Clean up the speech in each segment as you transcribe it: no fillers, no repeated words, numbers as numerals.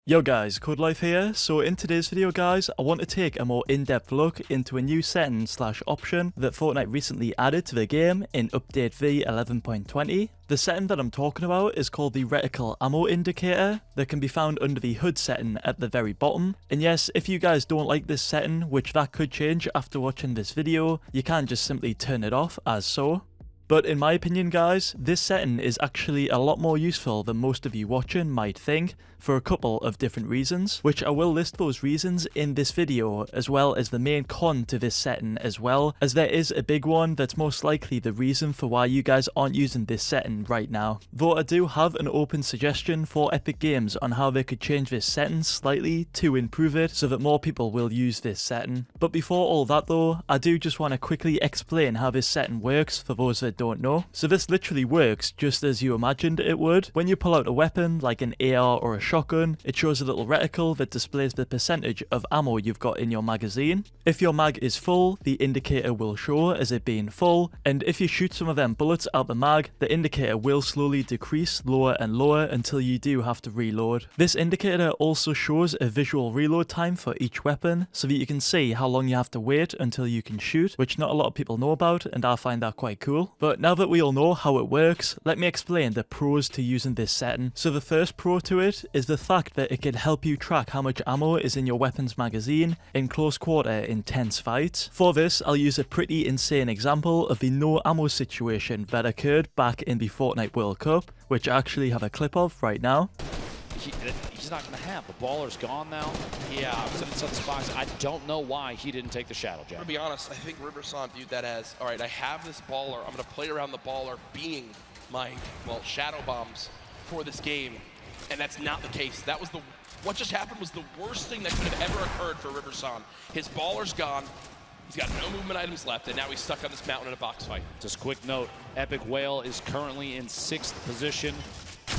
Yo guys, Codelife here. So in today's video guys, I want to take a more in-depth look into a new setting / option that Fortnite recently added to the game in update v 11.20. The setting that I'm talking about is called the reticle ammo indicator that can be found under the HUD setting at the very bottom. And yes, if you guys don't like this setting, which that could change after watching this video, you can just simply turn it off as so. But in my opinion guys, this setting is actually a lot more useful than most of you watching might think, for a couple of different reasons, which I will list those reasons in this video, as well as the main con to this setting as well, as there is a big one that's most likely the reason for why you guys aren't using this setting right now. Though I do have an open suggestion for Epic Games on how they could change this setting slightly to improve it so that more people will use this setting. But before all that though, I do just want to quickly explain how this setting works for those that don't know. So this literally works just as you imagined it would. When you pull out a weapon like an AR or a shotgun, it shows a little reticle that displays the percentage of ammo you've got in your magazine. If your mag is full, the indicator will show as it being full, and if you shoot some of them bullets out the mag, the indicator will slowly decrease lower and lower until you do have to reload. This indicator also shows a visual reload time for each weapon so that you can see how long you have to wait until you can shoot, which not a lot of people know about, and I find that quite cool. But now that we all know how it works, let me explain the pros to using this setting. So the first pro to it is the fact that it can help you track how much ammo is in your weapon's magazine in close quarter intense fights. For this, I'll use a pretty insane example of the no ammo situation that occurred back in the Fortnite World Cup, which I actually have a clip of right now. He's not going to have. The baller's gone now. Yeah, it's on spots. I don't know why he didn't take the shadow jab. To be honest, I think Riverson viewed that as, all right, I have this baller. I'm going to play around the baller being my, well, shadow bombs for this game. And that's not the case. That was what just happened was the worst thing that could have ever occurred for Riverson. His baller's gone. He's got no movement items left, and now he's stuck on this mountain in a box fight. Just quick note, Epic Whale is currently in 6th position.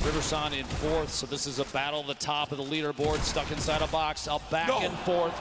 Riverson in 4th, so this is a battle at the top of the leaderboard, stuck inside a box, back and forth.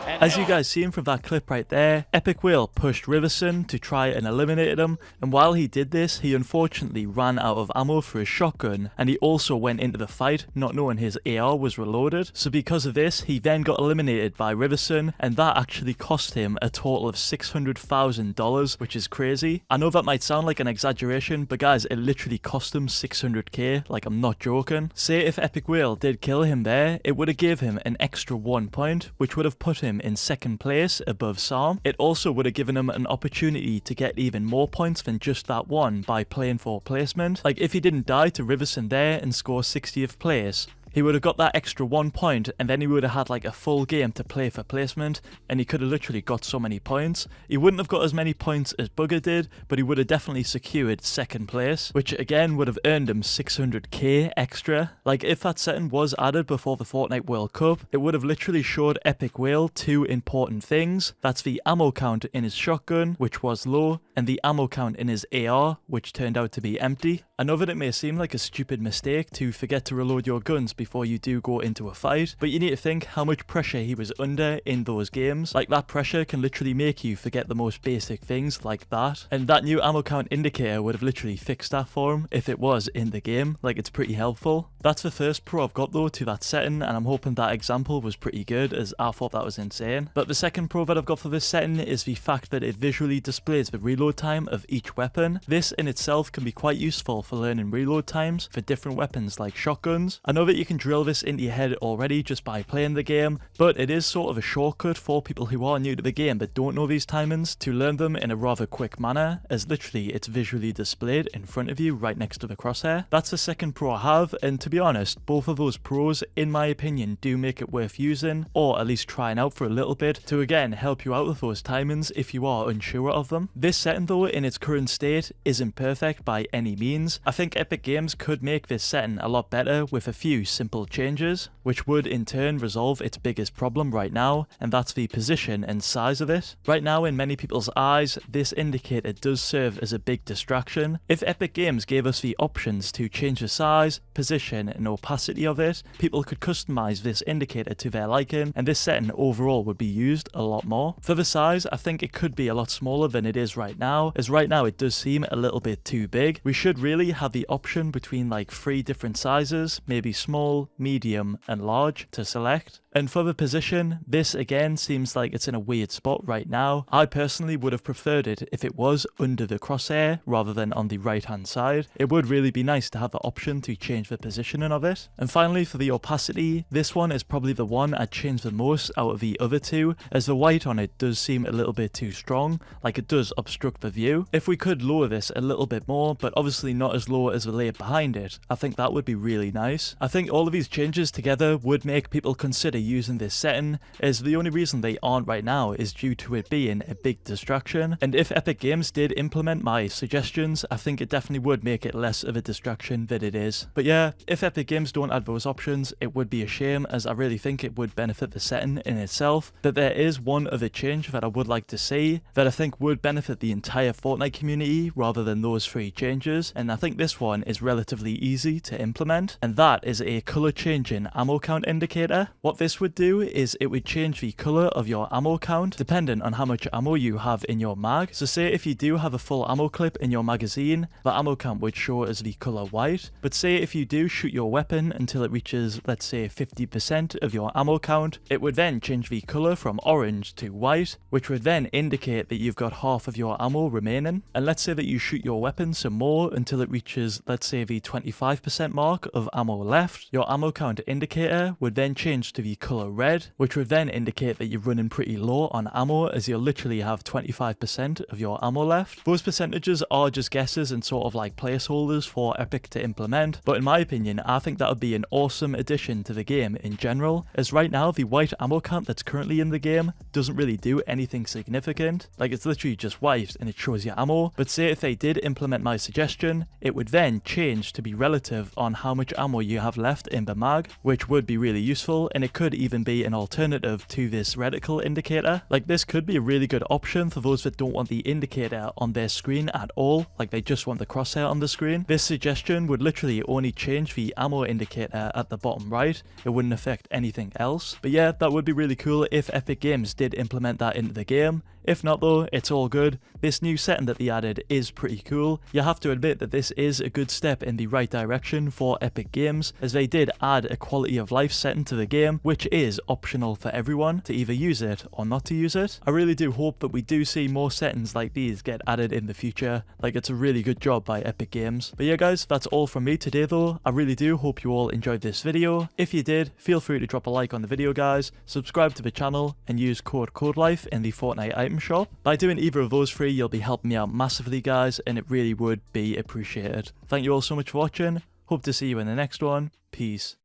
As you guys seen from that clip right there, Epic Whale pushed Riverson to try and eliminate him, and while he did this, he unfortunately ran out of ammo for his shotgun, and he also went into the fight not knowing his AR was reloaded. So because of this, he then got eliminated by Riverson, and that actually cost him a total of $600,000, which is crazy. I know that might sound like an exaggeration, but guys, it literally cost him 600k. Like, I'm not joking. Say if Epic Whale did kill him there, it would have gave him an extra 1 point, which would have put him in 2nd place above Sam. It also would have given him an opportunity to get even more points than just that one by playing for placement. Like, if he didn't die to Riverson there and score 60th place, he would have got that extra 1 point, and then he would have had like a full game to play for placement, and he could have literally got so many points. He wouldn't have got as many points as Bugger did, but he would have definitely secured 2nd place, which again would have earned him 600k extra. Like, if that setting was added before the Fortnite World Cup, it would have literally showed Epic Whale 2 important things. That's the ammo count in his shotgun, which was low, and the ammo count in his AR, which turned out to be empty. I know that it may seem like a stupid mistake to forget to reload your guns before you do go into a fight, but you need to think how much pressure he was under in those games. Like, that pressure can literally make you forget the most basic things like that, and that new ammo count indicator would have literally fixed that for him if it was in the game. Like, it's pretty helpful. That's the first pro I've got though to that setting, and I'm hoping that example was pretty good, as I thought that was insane. But the second pro that I've got for this setting is the fact that it visually displays the reload time of each weapon. This in itself can be quite useful for learning reload times for different weapons like shotguns. I know that you can drill this into your head already just by playing the game, but it is sort of a shortcut for people who are new to the game that don't know these timings to learn them in a rather quick manner, as literally it's visually displayed in front of you right next to the crosshair. That's the second pro I have, and to be honest, both of those pros in my opinion do make it worth using, or at least trying out for a little bit to again help you out with those timings if you are unsure of them. This setting though in its current state isn't perfect by any means. I think Epic Games could make this setting a lot better with a few simple changes, which would in turn resolve its biggest problem right now, and that's the position and size of it. Right now in many people's eyes, this indicator does serve as a big distraction. If Epic Games gave us the options to change the size, position and opacity of it, people could customize this indicator to their liking, and this setting overall would be used a lot more. For the size, I think it could be a lot smaller than it is right now, as right now it does seem a little bit too big. We should really have the option between like 3 different sizes, maybe small, small, medium, and large to select. And for the position, this again seems like it's in a weird spot right now. I personally would have preferred it if it was under the crosshair rather than on the right hand side. It would really be nice to have the option to change the positioning of it. And finally, for the opacity, this one is probably the one I'd change the most out of the other two, as the white on it does seem a little bit too strong, like it does obstruct the view. If we could lower this a little bit more, but obviously not as low as the layer behind it, I think that would be really nice. I think all of these changes together would make people consider using this setting, as the only reason they aren't right now is due to it being a big distraction. And if Epic Games did implement my suggestions, I think it definitely would make it less of a distraction than it is. But yeah, if Epic Games don't add those options, it would be a shame, as I really think it would benefit the setting in itself. But there is one other change that I would like to see that I think would benefit the entire Fortnite community rather than those 3 changes, and I think this one is relatively easy to implement, and that is a color changing ammo count indicator. What this would do is it would change the color of your ammo count depending on how much ammo you have in your mag. So say if you do have a full ammo clip in your magazine, the ammo count would show as the color white. But say if you do shoot your weapon until it reaches, let's say, 50% of your ammo count, it would then change the color from orange to white, which would then indicate that you've got half of your ammo remaining. And let's say that you shoot your weapon some more until it reaches, let's say, the 25% mark of ammo left, your ammo count indicator would then change to the color red, which would then indicate that you're running pretty low on ammo, as you'll literally have 25% of your ammo left. Those percentages are just guesses and sort of like placeholders for Epic to implement, but in my opinion, I think that would be an awesome addition to the game in general, as right now the white ammo count that's currently in the game doesn't really do anything significant. Like, it's literally just white and it shows your ammo. But say if they did implement my suggestion, it would then change to be relative on how much ammo you have left in the mag, which would be really useful, and it could even be an alternative to this reticle indicator. Like, this could be a really good option for those that don't want the indicator on their screen at all, like they just want the crosshair on the screen. This suggestion would literally only change the ammo indicator at the bottom right, it wouldn't affect anything else. But yeah, that would be really cool if Epic Games did implement that into the game. If not though, it's all good. This new setting that they added is pretty cool. You have to admit that this is a good step in the right direction for Epic Games, as they did add a quality of life setting to the game, which is optional for everyone to either use it or not to use it. I really do hope that we do see more settings like these get added in the future. Like, it's a really good job by Epic Games. But yeah guys, that's all from me today though. I really do hope you all enjoyed this video. If you did, feel free to drop a like on the video guys, subscribe to the channel, and use code Codelife in the Fortnite item shop. By doing either of those 3, you'll be helping me out massively guys, and it really would be appreciated. Thank you all so much for watching. Hope to see you in the next one. Peace.